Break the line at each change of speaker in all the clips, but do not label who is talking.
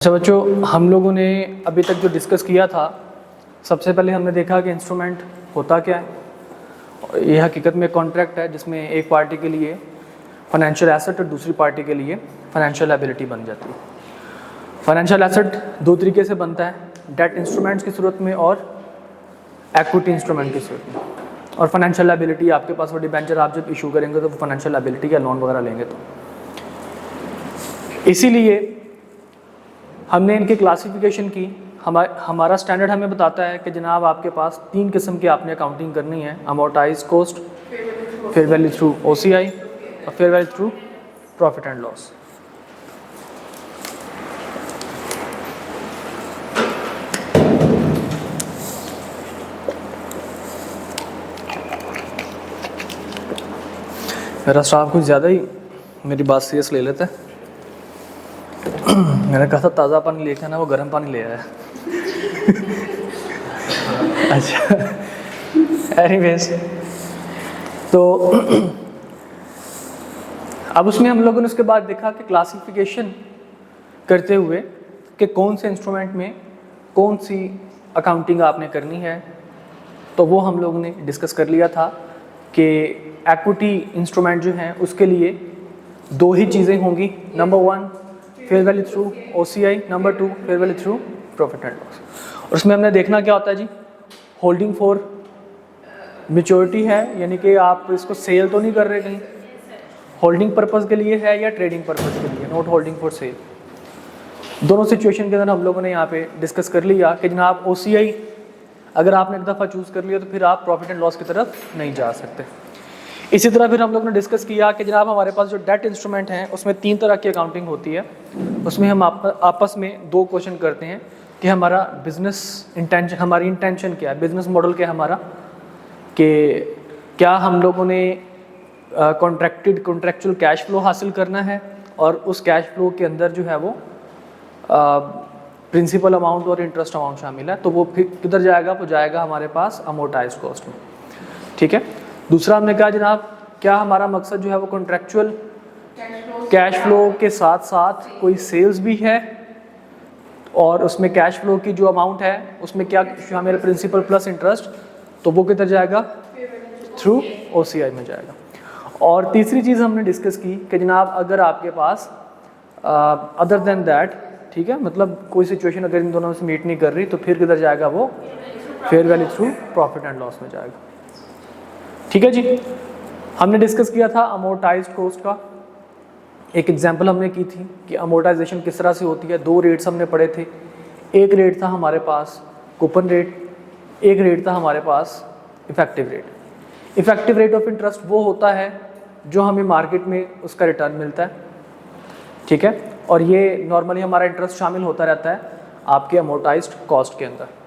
अच्छा बच्चों, हम लोगों ने अभी तक जो डिस्कस किया था, सबसे पहले हमने देखा कि इंस्ट्रूमेंट होता क्या है। ये हकीकत में कॉन्ट्रैक्ट है जिसमें एक पार्टी के लिए फाइनेंशियल एसेट और दूसरी पार्टी के लिए फाइनेंशियल लायबिलिटी बन जाती है। फाइनेंशियल एसेट दो तरीके से बनता है, डेट इंस्ट्रूमेंट्स की सूरत में और इक्विटी इंस्ट्रूमेंट की सूरत में। और फाइनेंशियल लायबिलिटी आपके पास वो डिबेंचर आप जब इशू करेंगे तो वो फाइनेंशियल लायबिलिटी या लोन वगैरह लेंगे तो इसीलिए हमने इनकी क्लासिफिकेशन की। हमारा स्टैंडर्ड हमें बताता है कि जनाब आपके पास तीन किस्म की आपने अकाउंटिंग करनी है, amortise cost, fair value through OCI और fair value through profit and loss. मेरा स्टाफ कुछ ज़्यादा ही मेरी बात सीरियस ले लेता है। मैंने कहा था ताज़ा पानी लेके आना, वो गर्म पानी ले आया। अच्छा, एनीवेज, तो अब उसमें हम लोगों ने उसके बाद देखा कि क्लासिफिकेशन करते हुए कि कौन से इंस्ट्रूमेंट में कौन सी अकाउंटिंग आपने करनी है, तो वो हम लोगों ने डिस्कस कर लिया था कि इक्विटी इंस्ट्रूमेंट जो हैं उसके लिए दो ही चीज़ें होंगी। Number 1 fair value through OCI, number 2 fair value through profit and loss. और उसमें हमने देखना क्या होता है जी, होल्डिंग फॉर मैच्योरिटी है, यानी कि आप इसको सेल तो नहीं कर रहे कहीं, होल्डिंग पर्पस के लिए है या ट्रेडिंग पर्पस के लिए, नॉट होल्डिंग फॉर सेल। दोनों सिचुएशन के अंदर हम लोगों ने यहाँ पे डिस्कस कर लिया कि जनाब OCI अगर आपने एक दफ़ा चूज़ कर लिया तो फिर आप प्रॉफिट एंड लॉस की तरफ नहीं जा सकते। इसी तरह फिर हम लोग ने डिस्कस किया कि जनाब हमारे पास जो डेट इंस्ट्रूमेंट हैं उसमें तीन तरह की अकाउंटिंग होती है। उसमें हम आपस में दो क्वेश्चन करते हैं कि हमारा बिजनेस इंटेंशन, हमारी इंटेंशन क्या है, बिजनेस मॉडल क्या है हमारा, कि क्या हम लोगों ने कॉन्ट्रेक्चुअल कैश फ्लो हासिल करना है और उस कैश फ्लो के अंदर जो है वो प्रिंसिपल अमाउंट और इंटरेस्ट अमाउंट शामिल है, तो वो फिर किधर जाएगा, वो जाएगा हमारे पास अमोर्टाइज कॉस्ट में। ठीक है। दूसरा हमने कहा जनाब क्या हमारा मकसद जो है वो कॉन्ट्रेक्चुअल कैश फ्लो के साथ साथ कोई सेल्स भी है और उसमें कैश फ्लो की जो अमाउंट है उसमें क्या शामिल है, प्रिंसिपल प्लस इंटरेस्ट, तो वो किधर जाएगा, थ्रू OCI में जाएगा। और तीसरी चीज़ हमने डिस्कस की कि जनाब अगर आपके पास अदर देन दैट, ठीक है, मतलब कोई सिचुएशन अगर इन दोनों से मीट नहीं कर रही तो फिर किधर जाएगा, वो fair value through profit and loss में जाएगा। ठीक है जी। हमने डिस्कस किया था अमोर्टाइज्ड कॉस्ट का, एक एग्जांपल हमने की थी कि अमोर्टाइजेशन किस तरह से होती है। दो रेट्स हमने पढ़े थे, एक रेट था हमारे पास कूपन रेट, एक रेट था हमारे पास effective rate. Effective rate of interest वो होता है जो हमें मार्केट में उसका रिटर्न मिलता है, ठीक है, और ये नॉर्मली हमारा इंटरेस्ट शामिल होता रहता है आपके अमोर्टाइज्ड कॉस्ट के अंदर।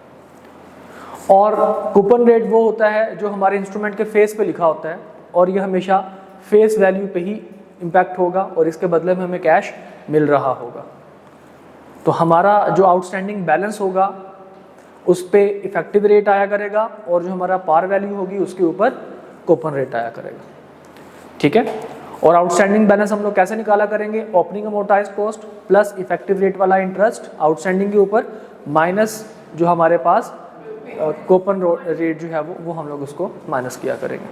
और कूपन रेट वो होता है जो हमारे इंस्ट्रूमेंट के फेस पे लिखा होता है और ये हमेशा फेस वैल्यू पे ही इम्पैक्ट होगा और इसके बदले में हमें कैश मिल रहा होगा। तो हमारा जो आउटस्टैंडिंग बैलेंस होगा उस पे इफेक्टिव रेट आया करेगा और जो हमारा पार वैल्यू होगी उसके ऊपर कूपन रेट आया करेगा। ठीक है। और आउटस्टैंडिंग बैलेंस हम लोग कैसे निकाला करेंगे, opening amortised cost plus effective rate वाला इंटरेस्ट आउटस्टैंडिंग के ऊपर माइनस जो हमारे पास कूपन रेट जो है वो हम लोग उसको माइनस किया करेंगे।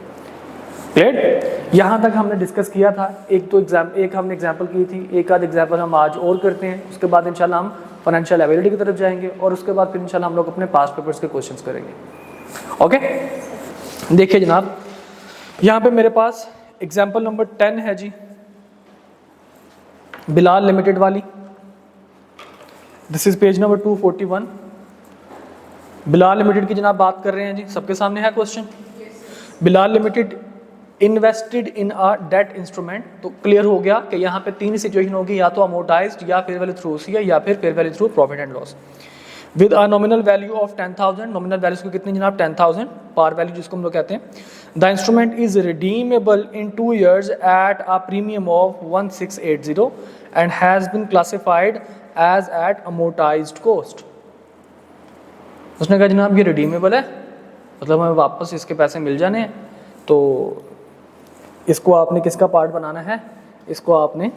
क्लियर। यहाँ तक हमने डिस्कस किया था। एक हमने एग्जांपल की थी, एक आध एग्जांपल हम आज और करते हैं, उसके बाद इंशाल्लाह हम फाइनेंशियल लायबिलिटी की तरफ जाएंगे और उसके बाद फिर इंशाल्लाह हम लोग अपने पास्ट पेपर्स के क्वेश्चंस करेंगे। ओके, देखिए जनाब यहाँ पे मेरे पास एग्जाम्पल नंबर 10 है जी, बिलाल लिमिटेड वाली। This is page number 241। Bilal limited की जनाब बात कर रहे हैं जी, सबके सामने है question. Bilal limited invested in a debt instrument, तो क्लियर हो गया कि यहाँ पे तीन सिचुएशन होगी, या तो अमोर्टाइज्ड या फेयर वैल्यू थ्रू OCI या फिर fair value through profit and loss with a nominal value of 10,000। Nominal values को कितनी जनाब, 10,000, पार वैल्यू जिसको हम लोग कहते हैं। The instrument is redeemable in 2 years at a premium of 1680 and has been classified as at amortised cost. उसने कहा जनाब ये रिडीमेबल है, मतलब हमें वापस इसके पैसे मिल जाने हैं, तो इसको आपने किसका पार्ट बनाना है, इसको आपने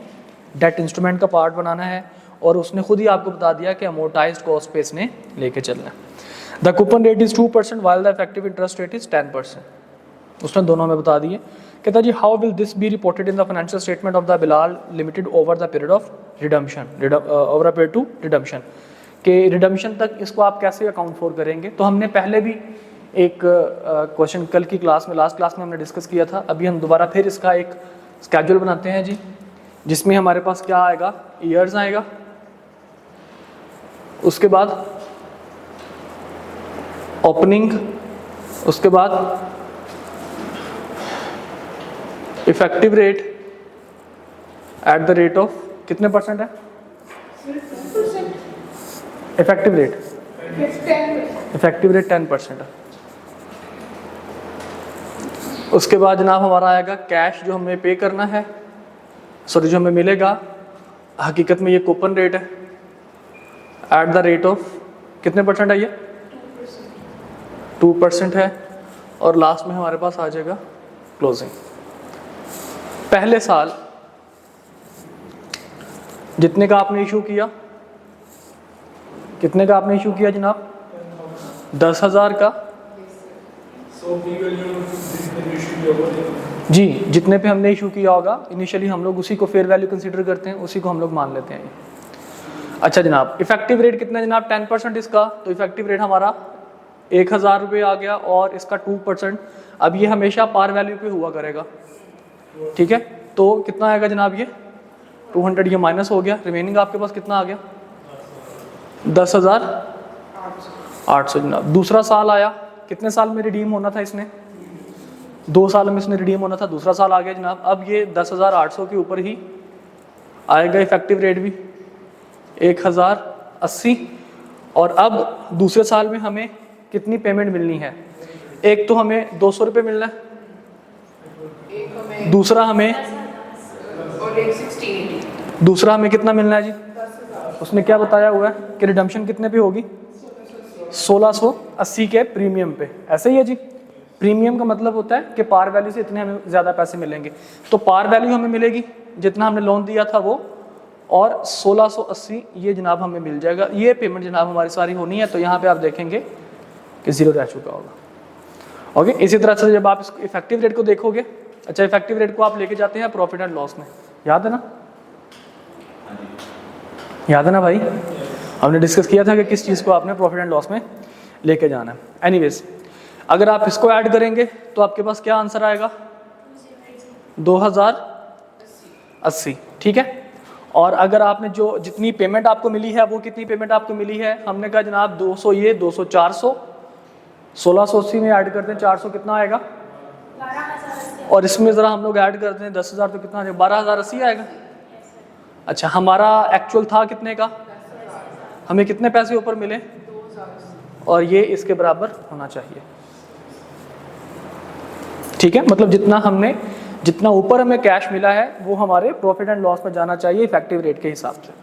डेट इंस्ट्रूमेंट का पार्ट बनाना है और उसने खुद ही आपको बता दिया कि अमोर्टाइज्ड कॉस्ट पे इसने लेके चलना है। The coupon rate is 2% while the effective interest rate is 10%। उसने दोनों में बता दिए। कहता जी how will this be reported in the financial statement of the Bilal limited over the period of redemption, over a period to redemption, कि redemption तक इसको आप कैसे अकाउंट फॉर करेंगे। तो हमने पहले भी एक क्वेश्चन कल की क्लास में, लास्ट क्लास में हमने डिस्कस किया था। अभी हम दोबारा फिर इसका एक स्केड्यूल बनाते हैं जी, जिसमें हमारे पास क्या आएगा, ईयर्स आएगा, उसके बाद ओपनिंग, उसके बाद effective rate at the rate of कितने परसेंट है इफेक्टिव रेट, इफेक्टिव रेट 10% है। उसके बाद जनाब हमारा आएगा कैश जो हमें पे करना है, सॉरी जो हमें मिलेगा, हकीकत में ये कूपन रेट है एट द रेट ऑफ कितने परसेंट है, ये 2% है। और लास्ट में हमारे पास आ जाएगा क्लोजिंग। पहले साल जितने का आपने इशू किया, कितने का आपने इशू किया जनाब, 10,000 का जी, जितने पे हमने इशू किया होगा इनिशियली हम लोग उसी को फेयर वैल्यू कंसीडर करते हैं, उसी को हम लोग मान लेते हैं। अच्छा जनाब, इफेक्टिव रेट कितना है जनाब, 10% इसका, तो इफेक्टिव रेट हमारा 1,000 रुपये आ गया और इसका 2%। अब ये हमेशा पार वैल्यू पे हुआ करेगा, ठीक है। तो कितना आएगा जनाब, ये 200, ये माइनस हो गया, रिमेनिंग आपके पास कितना आ गया, 10,800 जनाब। दूसरा साल आया, कितने साल में रिडीम होना था इसने, 2 साल में इसने रिडीम होना था, दूसरा साल आ गया जनाब। अब ये 10,800 के ऊपर ही आएगा इफेक्टिव रेट भी 1,080। और अब दूसरे साल में हमें कितनी पेमेंट मिलनी है, एक तो हमें 200 रुपये मिलना है, दूसरा हमें कितना मिलना है जी, उसने क्या बताया हुआ है कि रिडम्पशन कितने पे होगी, 1680 के प्रीमियम पे। ऐसे ही है जी, प्रीमियम का मतलब होता है कि पार वैल्यू से इतने हमें ज़्यादा पैसे मिलेंगे। तो पार वैल्यू हमें मिलेगी जितना हमने लोन दिया था वो, और 1680 ये जनाब हमें मिल जाएगा। ये पेमेंट जनाब हमारी सारी होनी है। तो यहाँ पे आप देखेंगे कि 0 रह चुका होगा। ओके, इसी तरह से जब आप इस इफेक्टिव रेट को देखोगे, अच्छा इफेक्टिव रेट को आप लेके जाते हैं प्रॉफिट एंड लॉस में, याद है ना, याद है ना भाई, हमने डिस्कस किया था कि किस चीज़ को आपने प्रॉफिट एंड लॉस में लेके जाना है। एनीवेज, अगर आप इसको ऐड करेंगे तो आपके पास क्या आंसर आएगा, 2080, ठीक है। और अगर आपने जो जितनी पेमेंट आपको मिली है, वो कितनी पेमेंट आपको मिली है, हमने कहा जनाब 200, ये 200, 400, 1680 में ऐड करते हैं 400, कितना आएगा, और इसमें ज़रा हम लोग ऐड करते हैं 10,000, तो कितना आएगा, 12,080 आएगा। अच्छा, हमारा एक्चुअल था कितने का, हमें कितने पैसे ऊपर मिले, और ये इसके बराबर होना चाहिए, ठीक है। मतलब जितना ऊपर हमें कैश मिला है वो हमारे प्रॉफिट एंड लॉस में जाना चाहिए इफेक्टिव रेट के हिसाब से।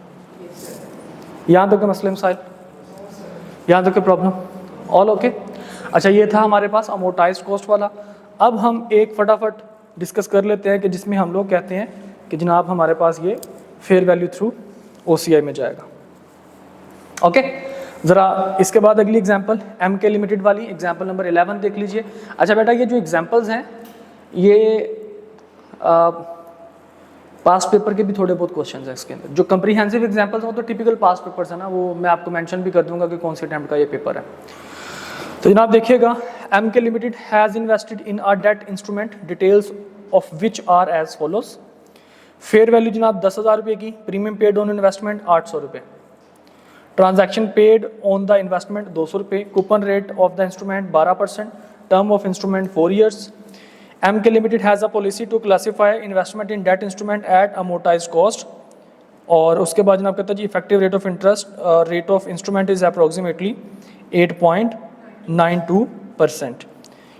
यहाँ तक के मसले मसाइल, यहाँ तक के प्रॉब्लम, ऑल ओके। अच्छा, ये था हमारे पास अमोर्टाइज्ड कॉस्ट वाला। अब हम एक फटाफट डिस्कस कर लेते हैं कि जिसमें हम लोग कहते हैं कि जनाब हमारे पास ये फेयर वैल्यू थ्रू OCI में जाएगा। ओके, ज़रा इसके बाद अगली एग्जांपल MK लिमिटेड वाली एग्जांपल नंबर 11 देख लीजिए। अच्छा बेटा, ये जो एग्जांपल्स हैं ये पास्ट पेपर के भी थोड़े बहुत क्वेश्चंस हैं इसके अंदर। जो कंप्रीहेंसिव एग्जांपल्स हो तो टिपिकल पास्ट पेपर्स है ना, वो मैं आपको मेंशन भी कर दूंगा कि कौन से अटेम्प्ट का ये पेपर है। तो जनाब देखिएगा, MK limited has invested in a debt instrument, details of which are as follows. Fair value जनाब 10,000 रुपये की, प्रीमियम पेड ऑन इन्वेस्टमेंट 800 रुपये, transaction paid on the investment 200 रुपये, coupon rate of the instrument 12%, term of instrument 4 years। MK Limited has a policy to classify investment in debt instrument at amortized cost। और उसके बाद जनाब कहता है जी effective rate of interest rate of instrument is approximately 8.92%,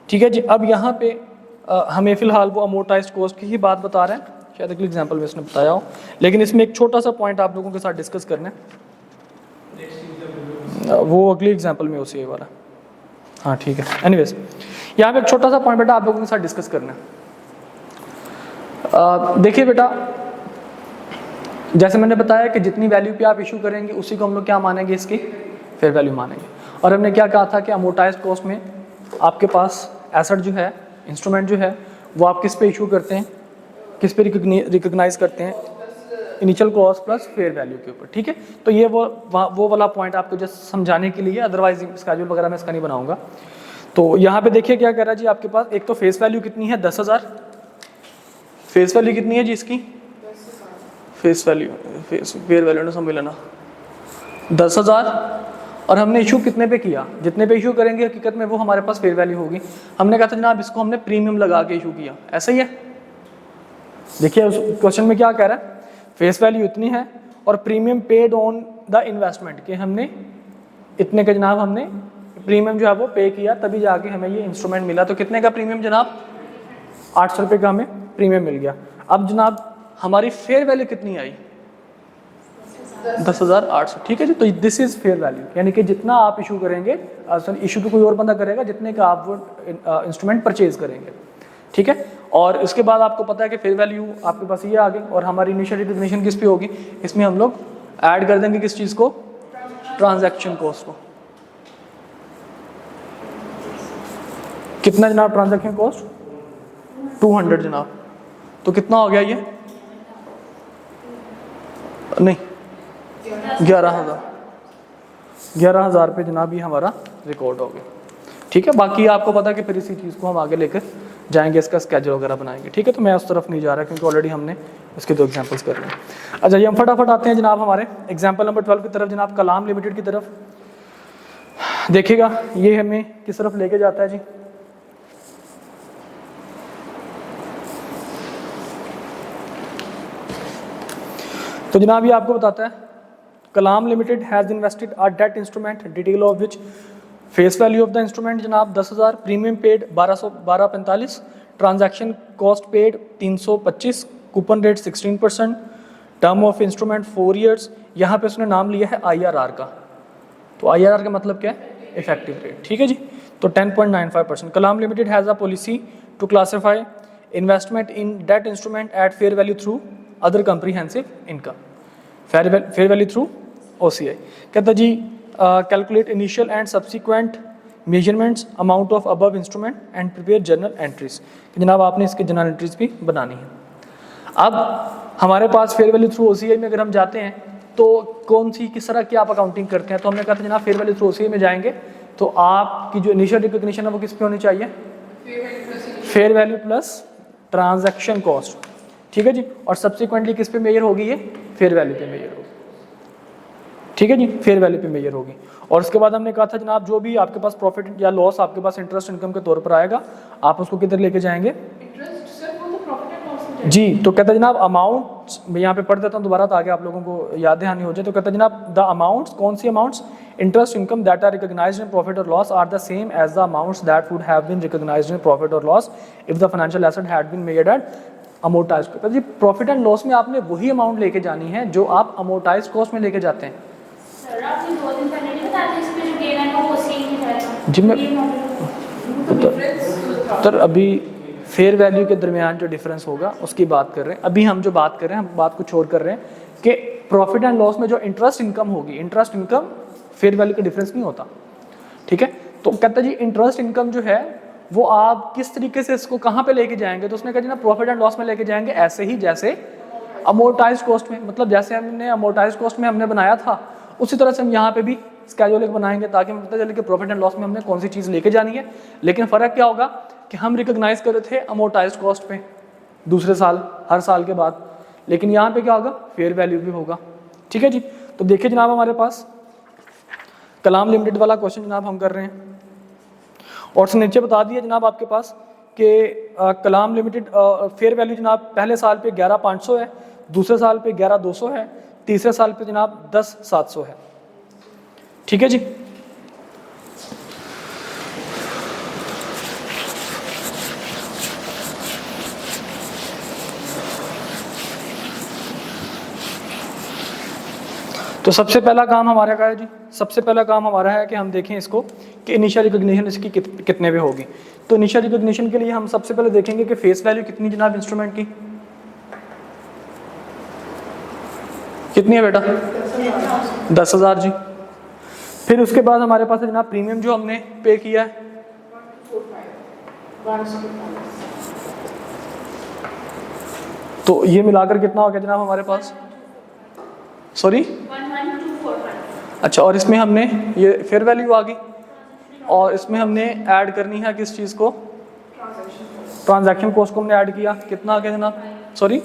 ठीक है जी। अब यहाँ पे हमें फ़िलहाल वो अमोर्टाइज्ड कॉस्ट की ही बात बता रहे हैं, शायद अगले एग्जाम्पल में इसने बताया हो, लेकिन इसमें एक छोटा सा पॉइंट आप लोगों के साथ डिस्कस करना है, वो अगली एग्जाम्पल में OCI वाला, हाँ ठीक है। एनीवेज, यहाँ पे एक छोटा सा पॉइंट बेटा आप लोगों के साथ डिस्कस करना है। देखिए बेटा, जैसे मैंने बताया कि जितनी वैल्यू पे आप इशू करेंगे उसी को हम लोग क्या मानेंगे, इसकी फेयर वैल्यू मानेंगे। और हमने क्या कहा था कि अमोर्टाइज्ड कॉस्ट में आपके पास एसेट जो है, इंस्ट्रूमेंट जो है, वो आप किस पे इशू करते हैं, किस पे रिकॉग्नाइज करते हैं, initial cost plus fair value के ऊपर। ठीक है, तो ये वो वाला पॉइंट आपको जस्ट समझाने के लिए, अदरवाइज स्केड्यूल वगैरह में इसका नहीं बनाऊंगा। तो यहाँ पे देखिए क्या कह रहा है जी आपके पास, एक तो फेस वैल्यू कितनी है 10,000, फेस वैल्यू कितनी है जी इसकी, फेस वैल्यू फेयर वैल्यू ने समझ लेना 10,000, और हमने इशू कितने पे किया, जितने पे इशू करेंगे हकीकत में वो हमारे पास फेयर वैल्यू होगी। हमने कहा था जनाब इसको हमने प्रीमियम लगा के इशू किया, ऐसा ही है। देखिए उस क्वेश्चन में क्या कह रहा है, फेस वैल्यू इतनी है और premium paid on the investment, कि हमने इतने का जनाब हमने प्रीमियम जो है वो पे किया, तभी जाके हमें ये इंस्ट्रूमेंट मिला। तो कितने का प्रीमियम जनाब, 800 रुपये का हमें प्रीमियम मिल गया। अब जनाब हमारी फेयर वैल्यू कितनी आई, 10,800। ठीक है जी, तो दिस इज फेयर वैल्यू, यानी कि जितना आप इशू करेंगे, इशू तो कोई और बंदा करेगा, जितने का आप वो इंस्ट्रूमेंट परचेज करेंगे। ठीक है, और इसके बाद आपको पता है कि फेयर वैल्यू आपके पास ये आ गई, और हमारी इनिशियल रिकॉग्निशन किस पे होगी, इसमें हम लोग ऐड कर देंगे किस चीज़ को, ट्रांजैक्शन कॉस्ट को। कितना जनाब ट्रांजैक्शन कॉस्ट, 200 जनाब। तो कितना हो गया ये, नहीं 11,000 पे जनाब ये हमारा रिकॉर्ड हो गया। ठीक है, बाकी आपको पता है कि फिर इसी चीज़ को हम आगे लेकर जाएंगे, इसका स्केड्यूल वगैरह बनाएंगे। ठीक है, तो मैं उस तरफ नहीं जा रहा क्योंकि ऑलरेडी हमने इसके 2 एग्जांपल्स कर रहे हैं। अच्छा, ये हम फटाफट आते हैं जनाब हमारे एग्जांपल नंबर 12 की तरफ, जनाब कलाम लिमिटेड की तरफ। देखिएगा ये हमें किस तरफ लेके जाता है जी। तो जनाब ये आपको बताता है, Kalam limited has invested a debt instrument, detail of which, face value of the instrument जनाब 10,000, premium paid 1245, transaction cost paid 325, coupon rate 16%, term of instrument 4 years. यहाँ पे उसने नाम लिया है IRR का, तो IRR का मतलब क्या है, इफेक्टिव रेट। ठीक है जी, तो 10.95%। Kalam limited has a policy to classify investment in debt instrument at fair value through other comprehensive income, fair value through OCI। कहता जी calculate initial and subsequent measurements amount of above instrument and prepare journal entries. जनाब आपने इसकी journal entries भी बनानी है। अब हमारे पास फेयर वैल्यू थ्रू OCI में अगर हम जाते हैं तो कौन सी किस तरह की आप अकाउंटिंग करते हैं, तो हमने कहा था जनाब फेयर वैल्यू थ्रू OCI में जाएंगे तो आपकी जो इनिशियल रिकॉग्निशन है वो किस पे होनी चाहिए, fair value plus transaction cost. ठीक है जी, और सब्सिक्वेंटली किस पे मेजर होगी, ये फेयर वैल्यू पे मेजर होगी। ठीक है जी, फेयर वैल्यू पे मेजर होगी। और उसके बाद हमने कहा था जनाब जो भी आपके पास प्रॉफिट या लॉस आपके पास इंटरेस्ट इनकम के तौर पर आएगा, आप उसको किधर लेके जाएंगे, जी। तो कहता है जनाब अमाउंट, मैं यहाँ पे पढ़ देता हूँ दोबारा ताकि आप लोगों को याद दहानी हो जाए। तो कहता है जनाब द अमाउंट्स, कौन सी amounts, interest income that are recognised in profit और loss are the same as the amounts that would have been recognised in profit और loss if the financial asset had been measured at amortised. कहता है जी profit and loss में आपने वही amount लेके जानी है जो आप अमोर्टाइज्ड कॉस्ट में लेके जाते हैं। जी मैं सर अभी फेयर वैल्यू के दरमियान जो डिफरेंस होगा उसकी बात कर रहे हैं। अभी हम जो बात कर रहे हैं, हम बात कुछ और कर रहे हैं कि प्रॉफिट एंड लॉस में जो इंटरेस्ट इनकम होगी, इंटरेस्ट इनकम फेयर वैल्यू का डिफरेंस नहीं होता। ठीक है, तो कहता है जी इंटरेस्ट इनकम जो है वो आप किस तरीके से इसको कहाँ पे लेके जाएंगे, तो उसने कहा जी ना प्रॉफिट एंड लॉस में लेके जाएंगे, ऐसे ही जैसे अमोर्टाइज्ड कॉस्ट में, मतलब जैसे हमने अमोर्टाइज्ड कॉस्ट में हमने बनाया था उसी तरह से हम यहाँ पे भी स्केड्यूल बनाएंगे ताकि हमें पता चले कि प्रॉफिट एंड लॉस में हमने कौन सी चीज़ लेके जानी है। लेकिन फ़र्क क्या होगा कि हम रिकॉग्नाइज कर रहे थे अमोर्टाइज्ड कॉस्ट पे दूसरे साल, हर साल के बाद, लेकिन यहाँ पे क्या होगा, फेयर वैल्यू भी होगा। ठीक है जी, तो देखिए जनाब हमारे पास कलाम लिमिटेड वाला क्वेश्चन जनाब हम कर रहे हैं और उसने नीचे बता दिया जनाब आपके पास कि कलाम लिमिटेड फेयर वैल्यू जनाब पहले साल पे 11,500 है, दूसरे साल पे 11,200 है, तीसरे साल पे जनाब 10,700 है। ठीक है जी, तो सबसे पहला काम हमारा क्या है जी, सबसे पहला काम हमारा है कि हम देखें इसको कि इनिशियल रिकॉग्निशन इसकी कितने पे होगी। तो इनिशियल रिकॉग्निशन के लिए हम सबसे पहले देखेंगे कि फेस वैल्यू कितनी जनाब इंस्ट्रूमेंट की, कितनी है बेटा? 10,000 जी। फिर उसके बाद हमारे पास है जनाब प्रीमियम जो हमने पे किया है, तो ये मिलाकर कितना हो गया जनाब हमारे पास? सॉरी,
11,245।
अच्छा, और इसमें हमने ये फेयर वैल्यू आ गई, और इसमें हमने ऐड करनी है किस चीज़ को? ट्रांजैक्शन कॉस्ट को हमने ऐड किया, कितना आ गया जनाब? सॉरी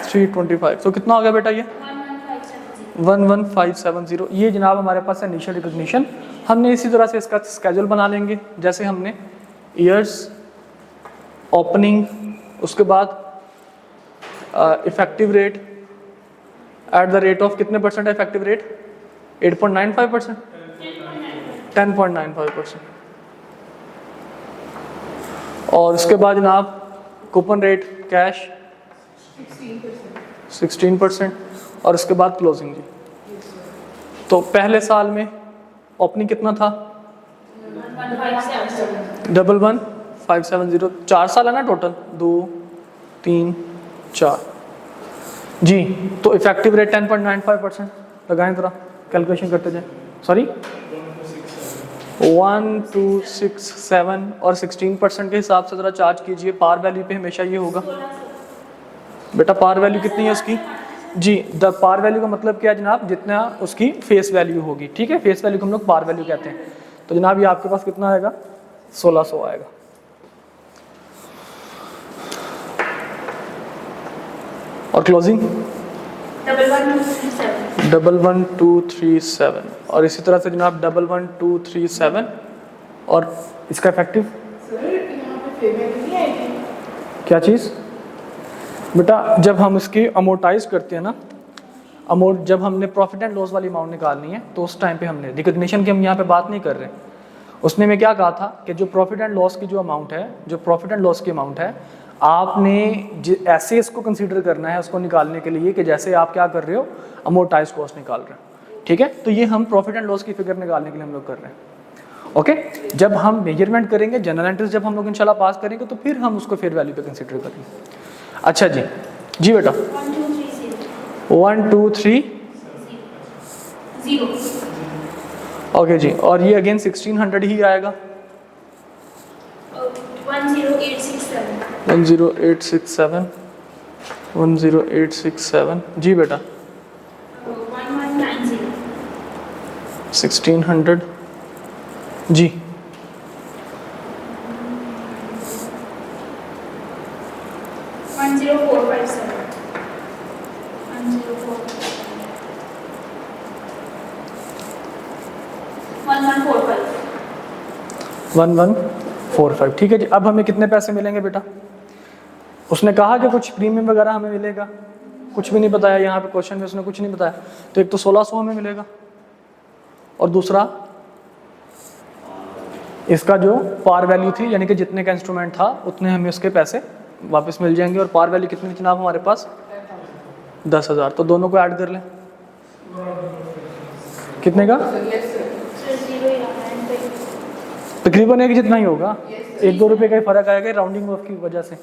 325। तो कितना हो गया बेटा? ये 11570। ये जनाब हमारे पास है इनिशियल रिकॉग्निशन। हमने इसी तरह से इसका स्केड्यूल बना लेंगे, जैसे हमने ईयर्स, ओपनिंग, उसके बाद effective rate at the rate of कितने परसेंट है इफेक्टिव रेट? 8.95%, 10.95%। और उसके बाद जनाब कूपन रेट कैश 16%, और उसके बाद क्लोजिंग जी। तो पहले साल में ओपनिंग कितना था? 11,570। 4 साल है ना टोटल, 2 3 4 जी। तो इफेक्टिव रेट 10.95% लगाएं, जरा कैलकुलेशन करते जाए। सॉरी 1267 और 16% के हिसाब से ज़रा चार्ज कीजिए। पार वैल्यू पे हमेशा ये होगा बेटा। पार वैल्यू कितनी है उसकी जी? द पार वैल्यू का मतलब क्या है जनाब? जितना उसकी फेस वैल्यू होगी, ठीक है। फेस वैल्यू को हम लोग पार वैल्यू कहते हैं। तो जनाब ये आपके पास कितना आएगा? 1600 आएगा। और क्लोजिंग 11237, और इसी तरह से जनाब 11237, और इसका इफेक्टिव क्या चीज़ बेटा? जब हम इसकी अमोर्टाइज करते हैं ना, अमाउंट जब हमने प्रॉफिट एंड लॉस वाली अमाउंट निकालनी है, तो उस टाइम पे हमने रिकग्निशन की हम यहाँ पे बात नहीं कर रहे। उसने में क्या कहा था कि जो प्रॉफिट एंड लॉस की जो अमाउंट है, जो प्रॉफिट एंड लॉस की अमाउंट है, आपने ऐसे इसको कंसीडर करना है उसको निकालने के लिए कि जैसे आप क्या कर रहे हो, अमोर्टाइज कॉस्ट निकाल रहे हो, ठीक है। तो ये हम प्रॉफिट एंड लॉस की फिगर निकालने के लिए हम लोग कर रहे हैं, ओके। जब हम मेजरमेंट करेंगे, जनरल एंट्रीज जब हम लोग इंशाल्लाह पास करेंगे, तो फिर हम उसको फेयर वैल्यू पे कंसीडर करेंगे। अच्छा जी, जी बेटा 1 2 3 ओके जी। और ये अगेन 1600 ही आएगा। 10867 10867 जी बेटा 1600 जी 1145 ठीक है जी। अब हमें कितने पैसे मिलेंगे बेटा? उसने कहा कि कुछ प्रीमियम वगैरह हमें मिलेगा, कुछ भी नहीं बताया यहाँ पे क्वेश्चन में, उसने कुछ नहीं बताया। तो एक तो 1600 हमें मिलेगा, और दूसरा इसका जो पार वैल्यू थी, यानी कि जितने का इंस्ट्रूमेंट था उतने हमें उसके पैसे वापस मिल जाएंगे। और पार वैल्यू कितनी जनाब हमारे पास? 10,000। तो दोनों को ऐड कर लें, कितने का? तकरीबन एक जितना ही होगा, 1-2 रुपए का ही फर्क आएगा राउंडिंग ऑफ की वजह से।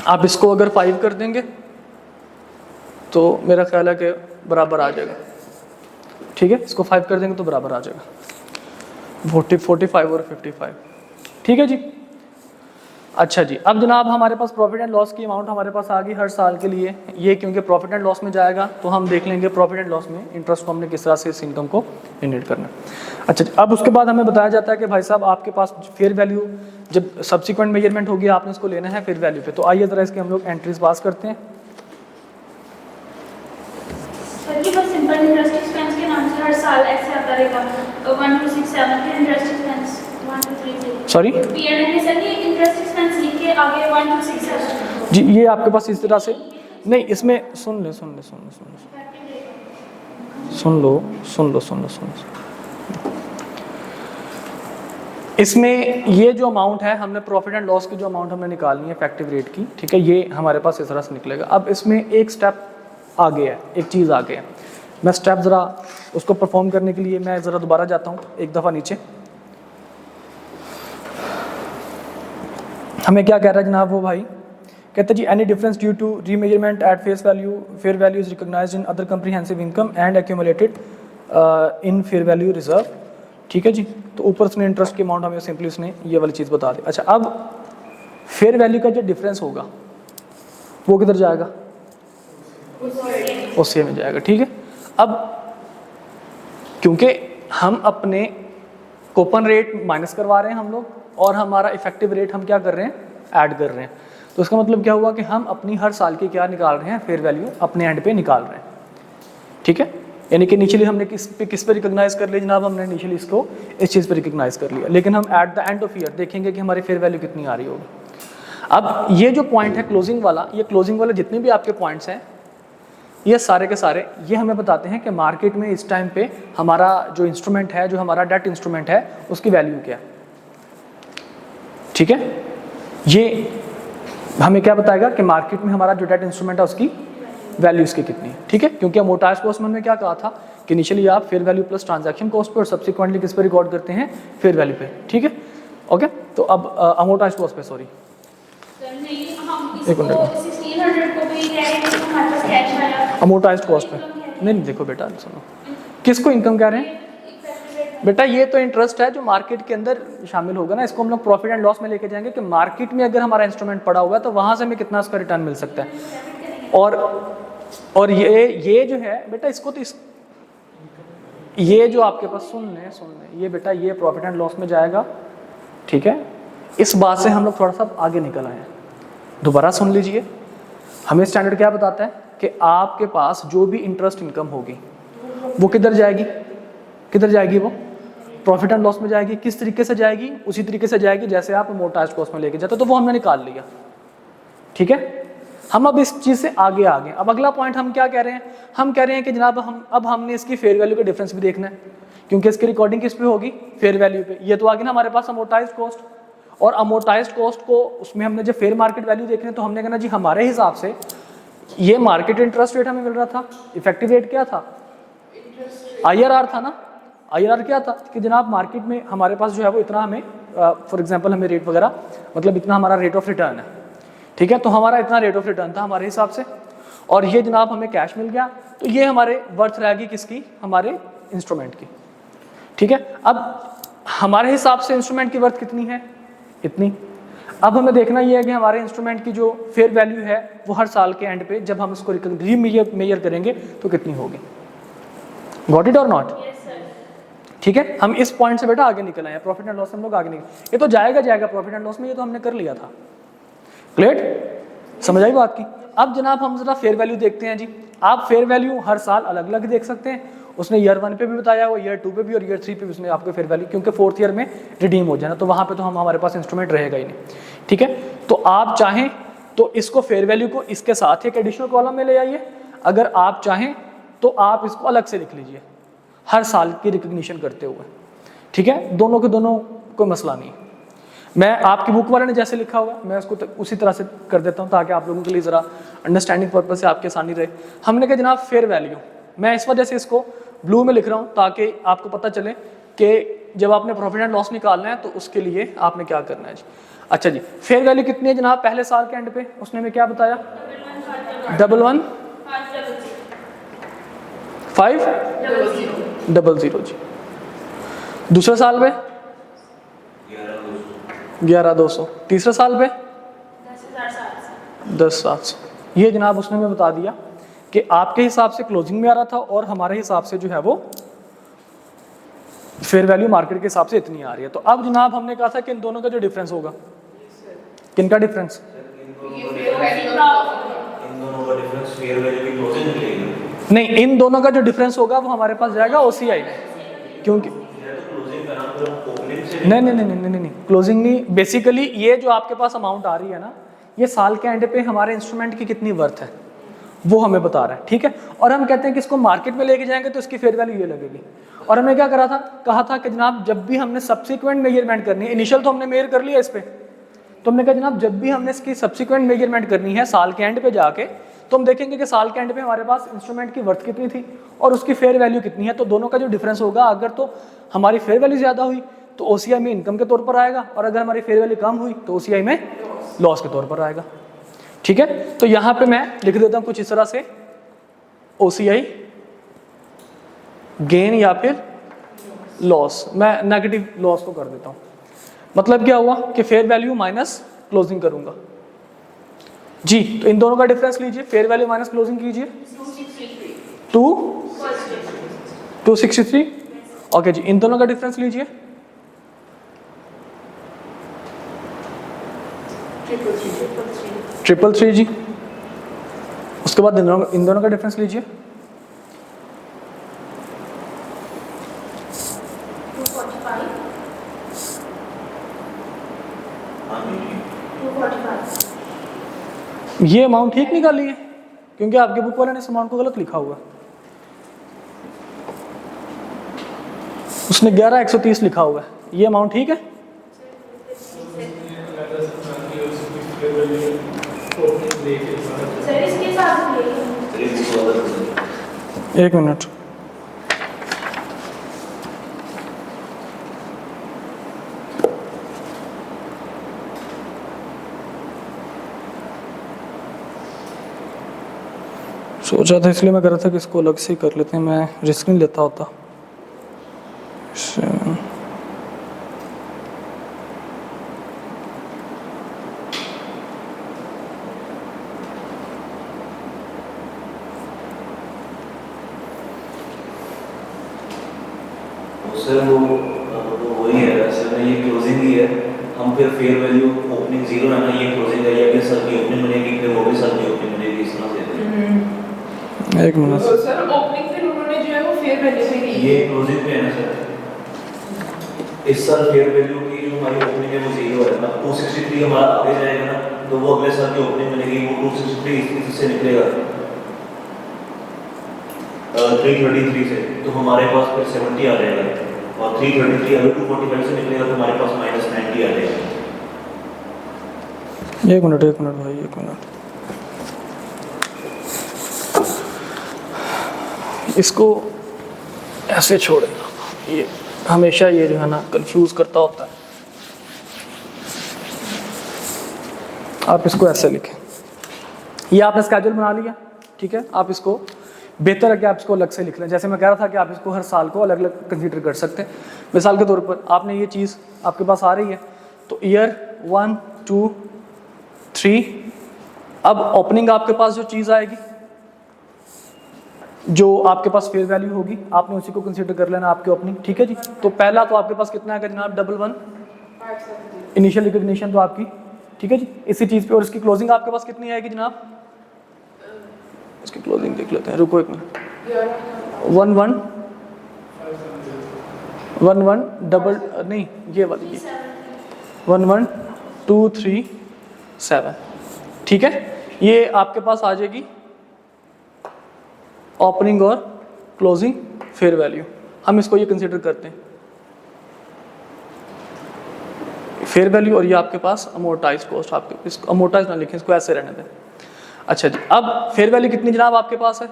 आप इसको अगर 5 कर देंगे तो मेरा ख्याल है कि बराबर आ जाएगा, ठीक है। इसको 5 कर देंगे तो बराबर आ जाएगा, 45 और 55, ठीक है जी। अच्छा जी, अब जनाब हमारे पास प्रॉफिट एंड लॉस की अमाउंट हमारे पास आ गई हर साल के लिए। ये क्योंकि प्रॉफिट एंड लॉस में जाएगा, तो हम देख लेंगे प्रॉफिट एंड लॉस में इंटरेस्ट को हमने किस तरह से इस इनकम को जनरेट करना है। अच्छा जी, अब उसके बाद हमें बताया जाता है कि भाई साहब आपके पास फेयर वैल्यू जब सब्सिक्वेंट मेजरमेंट होगी, आपने इसको लेना है फेयर वैल्यू पे। तो आइए ज़रा इसके हम लोग एंट्रीज पास करते हैं।
सिंपल इंटरेस्ट एक्सपेंस के नाम से हर साल ऐसे आता रहेगा 1267 के इंटरेस्ट एक्सपेंस 1230
सॉरी
पीएनएल में सर ये इंटरेस्ट एक्सपेंस लिख के आगे 1267
जी। ये आपके पास इस तरह से नहीं, इसमें सुन लो इसमें ये जो अमाउंट है, हमने प्रॉफिट एंड लॉस की जो अमाउंट हमने निकालनी है इफेक्टिव रेट की, ठीक है, ये हमारे पास इस तरह से निकलेगा। अब इसमें एक स्टेप आगे है, एक चीज़ आगे है। मैं स्टेप ज़रा उसको परफॉर्म करने के लिए मैं ज़रा दोबारा जाता हूँ एक दफ़ा नीचे। हमें क्या कह रहा है जनाब वो भाई कहते हैं जी any difference due to remeasurement at fair value is recognised in other comprehensive income and accumulated in fair value reserve. ठीक है जी, तो ऊपर उसने इंटरेस्ट के अमाउंट हमें सिंपली उसने ये वाली चीज़ बता दी। अच्छा, अब फेयर वैल्यू का जो डिफरेंस होगा वो किधर जाएगा? ओसीए में जाएगा। ठीक है, अब क्योंकि हम अपने कूपन रेट माइनस करवा रहे हैं हम लोग और हमारा इफेक्टिव रेट हम क्या कर रहे हैं? ऐड कर रहे हैं। तो इसका मतलब क्या हुआ कि हम अपनी हर साल की क्या निकाल रहे हैं? फेयर वैल्यू अपने एंड पे निकाल रहे हैं। ठीक है, यानी कि इनिशियली हमने किस पे रिकॉग्नाइज कर लिया जनाब? हमने इनिशियली इसको इस चीज़ पे रिकॉग्नाइज कर लिया, लेकिन हम at the end of year देखेंगे कि हमारी फेयर वैल्यू कितनी आ रही होगी। अब ये जो पॉइंट है क्लोजिंग वाला, ये क्लोजिंग वाले जितने भी आपके पॉइंट्स हैं ये सारे के सारे ये हमें बताते हैं कि मार्केट में इस टाइम पे हमारा जो इंस्ट्रूमेंट है, जो हमारा डेट इंस्ट्रूमेंट है, उसकी वैल्यू क्या है। ठीक है, ये हमें क्या बताएगा कि मार्केट में हमारा जो डेट इंस्ट्रूमेंट है उसकी वैल्यू इसकी कितनी है। ठीक है, क्योंकि अमोर्टाइज्ड कॉस्ट में क्या कहा था कि इनिशियली आप fair value plus transaction cost पे और सब्सिक्वेंटली किस पे रिकॉर्ड करते हैं? फेयर वैल्यू पे। ठीक है, ओके। तो अब अमोर्टाइज्ड कॉस्ट पे सॉरी अमोर्टाइज्ड कॉस्ट पे नहीं, देखो बेटा सुनो, किसको इनकम कह रहे हैं बेटा? ये तो इंटरेस्ट है जो मार्केट के अंदर शामिल होगा ना, इसको हम लोग प्रॉफिट एंड लॉस में लेके जाएंगे कि मार्केट में अगर हमारा इंस्ट्रूमेंट पड़ा हुआ है तो वहां से हमें कितना उसका रिटर्न मिल सकता है। और ये जो है बेटा, इसको तो ये जो आपके पास सुन ले ये बेटा, ये प्रॉफिट एंड लॉस में जाएगा। ठीक है, इस बात से हम लोग थोड़ा सा आगे निकल आए हैं। दोबारा सुन लीजिए, हमें स्टैंडर्ड क्या बताता है कि आपके पास जो भी इंटरेस्ट इनकम होगी वो किधर जाएगी? किधर जाएगी? वो प्रॉफिट एंड लॉस में जाएगी। किस तरीके से जाएगी? उसी तरीके से जाएगी जैसे आप अमोर्टाइज्ड कॉस्ट में लेके जाते हो, तो वो हमने निकाल लिया। ठीक है, हम अब इस चीज़ से आगे आ गए। अब अगला पॉइंट हम क्या कह रहे हैं? हम कह रहे हैं कि जनाब हमने इसकी फेयर वैल्यू का डिफरेंस भी देखना है, क्योंकि इसकी रिकॉर्डिंग किस पे होगी? फेयर वैल्यू पे। ये तो आ गई ना हमारे पास अमोर्टाइज्ड कॉस्ट, और अमोर्टाइज्ड कॉस्ट को उसमें हमने जब फेयर मार्केट वैल्यू देखने तो हमने कहना जी हमारे हिसाब से ये मार्केट इंटरेस्ट रेट हमें मिल रहा था, इफेक्टिव रेट क्या था? IRR था ना। IRR क्या था कि जनाब मार्केट में हमारे पास जो है वो इतना हमें फॉर एग्जांपल हमें रेट वगैरह मतलब इतना हमारा रेट ऑफ रिटर्न है। ठीक है, तो हमारा इतना रेट ऑफ रिटर्न था हमारे हिसाब से, और ये जनाब हमें कैश मिल गया, तो ये हमारे वर्थ रहेगी किसकी? हमारे इंस्ट्रूमेंट की। ठीक है, अब हमारे हिसाब से इंस्ट्रूमेंट की वर्थ कितनी है? इतनी। अब हमें देखना ये है कि हमारे इंस्ट्रूमेंट की जो फेयर वैल्यू है वो हर साल के एंड पे जब हम इसको रीमेजर करेंगे तो कितनी होगी। गॉट इट और नॉट? ठीक है, हम इस पॉइंट से बेटा आगे निकल आए हैं। प्रॉफिट एंड लॉस हम लोग आगे निकल, ये तो जाएगा प्रॉफिट एंड लॉस में, ये तो हमने कर लिया था। क्लियर? समझ आई बात की? अब जनाब हम जरा फेयर वैल्यू देखते हैं जी। आप फेयर वैल्यू हर साल अलग अलग देख सकते हैं। उसने ईयर 1 पे भी बताया हुआ, ईयर 2 पे भी और ईयर 3 पे भी उसने आपको फेयर वैल्यू, क्योंकि 4th ईयर में रिडीम हो जाना तो वहाँ पे तो हमारे पास इंस्ट्रूमेंट रहेगा ही नहीं। ठीक है, तो आप चाहें तो इसको फेयर वैल्यू को इसके साथ एक एडिशनल कॉलम में ले आइए, अगर आप चाहें तो आप इसको अलग से लिख लीजिए हर साल की रिकग्निशन करते हुए। ठीक है, दोनों के दोनों कोई मसला नहीं। मैं आपकी बुक वाले ने जैसे लिखा हुआ मैं उसको उसी तरह से कर देता हूँ ताकि आप लोगों के लिए ज़रा अंडरस्टैंडिंग पर्पज से आपके आसानी रहे। हमने कहा जनाब फेयर वैल्यू, मैं इस वजह से इसको ब्लू में लिख रहा हूँ ताकि आपको पता चले कि जब आपने प्रॉफिट एंड लॉस निकालना है तो उसके लिए आपने क्या करना है जी। अच्छा जी, फेयर वैल्यू कितनी है जनाब पहले साल के एंड पे? उसने हमें क्या बताया? 11,500 जी। दूसरे साल पे 11,200। तीसरे साल पे 10,700। ये जनाब उसने हमें बता दिया कि आपके हिसाब से क्लोजिंग में आ रहा था और हमारे हिसाब से जो है वो फेयर वैल्यू मार्केट के हिसाब से इतनी आ रही है। तो अब जनाब हमने कहा था कि इन दोनों का जो डिफरेंस होगा, किनका डिफरेंस? नहीं, इन दोनों का जो डिफरेंस होगा वो हमारे पास जाएगा OCI में, क्योंकि नहीं क्लोजिंग नहीं। बेसिकली ये जो आपके पास अमाउंट आ रही है ना, ये साल के एंड पे हमारे इंस्ट्रूमेंट की कितनी वर्थ है वो हमें बता रहा है। ठीक है, और हम कहते हैं कि इसको मार्केट में लेके जाएंगे तो इसकी फेयर वैल्यू ये लगेगी। और हमने क्या कहा था कि जनाब जब भी हमने सब्सिक्वेंट मेजरमेंट करनी है, इनिशियल तो हमने मेजर कर लिया इस पे, तो हमने कहा जनाब जब भी हमने इसकी सब्सिक्वेंट मेजरमेंट करनी है साल के एंड पे जाके, तो हम देखेंगे कि साल के एंड पे हमारे पास इंस्ट्रूमेंट की वर्थ कितनी थी और उसकी फेयर वैल्यू कितनी है। तो दोनों का जो डिफरेंस होगा, अगर तो हमारी फेयर वैल्यू ज़्यादा हुई तो OCI में इनकम के तौर पर आएगा, और अगर हमारी फेयर वैल्यू कम हुई तो OCI में लॉस के तौर पर आएगा। ठीक है, तो यहां पे मैं लिख देता हूं कुछ इस तरह से, OCI गेन या फिर लॉस, मैं नेगेटिव लॉस को कर देता हूं। मतलब क्या हुआ कि फेयर वैल्यू माइनस क्लोजिंग करूंगा जी। तो इन दोनों का डिफरेंस लीजिए, फेयर वैल्यू माइनस क्लोजिंग कीजिए, 263। ओके जी, इन दोनों का डिफरेंस लीजिए, 333 जी। उसके बाद इन दोनों का डिफरेंस लीजिए,
245।
ये अमाउंट ठीक निकाली है क्योंकि आपके बुक वाले ने इस अमाउंट को गलत लिखा हुआ है, उसने 11,130 लिखा हुआ है, ये अमाउंट ठीक है?
सर इसके साथ
एक मिनट, सोचा था इसलिए मैं कर रहा था कि इसको अलग से ही कर लेते हैं, मैं रिस्क नहीं लेता होता।
सर वो वही है सर, ये क्लोजिंग ही है, हम फिर फेयर वैल्यू ओपनिंग जीरो है ना, ये क्लोजिंग है, ये अगले साल की ओपनिंग बनेगी, फिर वो अगले साल की ओपनिंग बनेगी, इस तरह से।
एक मिनट
सर, ओपनिंग फिर उन्होंने जो है वो फेयर वैल्यू से की,
ये क्लोजिंग पे है ना सर, इस साल फेयर वैल्यू की जो हमारी ओपनिंग है वो जीरो है ना, 263 हमारा आगे जाएगा ना, तो वो अगले साल की ओपनिंग बनेगी, वो 263 इससे निकलेगा 333 से, तो हमारे पास फिर 70 आ जाएगा, और 333 अगर 245 से निकलेगा तो हमारे पास -90 आ जाएगा।
एक मिनट भाई, एक मिनट, इसको ऐसे छोड़ेगा, ये हमेशा ये जो है ना कंफ्यूज करता होता है। आप इसको ऐसे लिखें, ये आपने स्केड्यूल बना लिया, ठीक है। आप इसको बेहतर है कि आप इसको अलग से लिख लें, जैसे मैं कह रहा था कि आप इसको हर साल को अलग अलग कंसीडर कर सकते हैं। मिसाल के तौर पर आपने ये चीज़ आपके पास आ रही है, तो ईयर 1 2 3, अब ओपनिंग आपके पास जो चीज़ आएगी, जो आपके पास फेयर वैल्यू होगी, आपने उसी को कंसीडर कर लेना आपकी ओपनिंग, ठीक है जी। तो पहला तो आपके पास कितना आएगा जनाब, 11 इनिशियल रिकग्निशन तो आपकी, ठीक है जी, इसी चीज़ पे। और इसकी क्लोजिंग आपके पास कितनी आएगी जनाब, इसकी क्लोजिंग देख लेते हैं, रुको एक मिनट, 11 डबल नहीं, ये वाली 11237, ठीक है। ये आपके पास आ जाएगी ओपनिंग और क्लोजिंग फेयर वैल्यू, हम इसको ये कंसीडर करते हैं फेयर वैल्यू, और ये आपके पास अमोर्टाइज कॉस्ट, आपके इसको अमोर्टाइज ना लिखें, इसको ऐसे रहने दें। अच्छा जी, अब फेयर वैल्यू कितनी जनाब आपके पास है,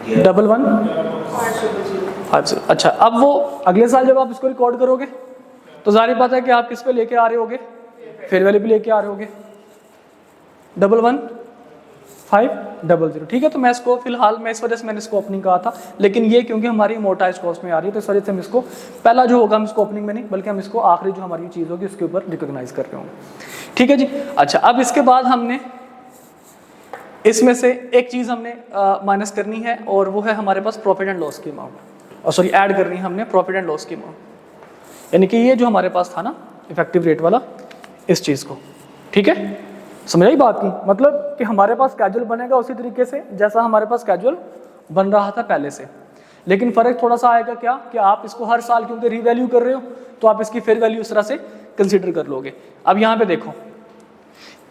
1150। अच्छा, अब वो अगले साल जब आप इसको रिकॉर्ड करोगे तो जाहिर बात है कि आप किस पे लेके आ रहे होगे, फेयर वैल्यू पे लेके आ रहे होगे 11500, ठीक है। तो मैं इसको फिलहाल मैं इस वजह से मैंने इसको ओपनिंग कहा था, लेकिन ये क्योंकि हमारी अमोर्टाइज कॉस्ट में आ रही है तो इस वजह से हम इसको पहला जो होगा हम इसको ओपनिंग में नहीं बल्कि हम इसको आखिरी जो हमारी चीज़ होगी उसके ऊपर रिकॉग्नाइज कर रहे होंगे, ठीक है जी। अच्छा, अब इसके बाद हमने इसमें से एक चीज़ हमने माइनस करनी है, और वो है हमारे पास प्रॉफिट एंड लॉस की अमाउंट, और सॉरी ऐड करनी है हमने प्रॉफिट एंड लॉस की अमाउंट, यानी कि ये जो हमारे पास था ना इफेक्टिव रेट वाला, इस चीज़ को, ठीक है। समझ आई बात की, मतलब कि हमारे पास स्केड्यूल बनेगा उसी तरीके से जैसा हमारे पास स्केड्यूल बन रहा था पहले से, लेकिन फ़र्क थोड़ा सा आएगा क्या कि आप इसको हर साल क्योंकि रीवैल्यू कर रहे हो तो आप इसकी फेयर वैल्यू इस तरह से कंसीडर कर लोगे। अब यहाँ पे देखो,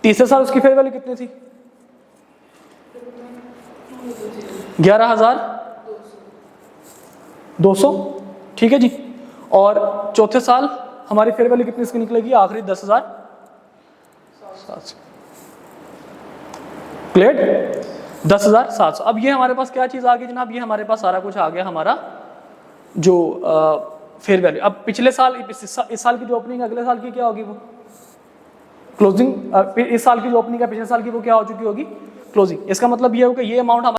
तीसरे साल उसकी फेयर वैल्यू कितनी थी, 11,200, ठीक है जी। और चौथे साल हमारी फेयर वैल्यू कितनी इसकी निकलेगी, आखिरी 10,700, क्लियर, 10,700। अब ये हमारे पास क्या चीज़ आ गई जनाब, ये हमारे पास सारा कुछ आ गया हमारा जो फेयर वैल्यू। अब पिछले साल इस साल की जो ओपनिंग अगले साल की क्या होगी, वो क्लोजिंग इस साल की जो ओपनिंग है पिछले साल की वो क्या हो चुकी होगी, क्लोजिंग। इसका मतलब ये होगा ये अमाउंट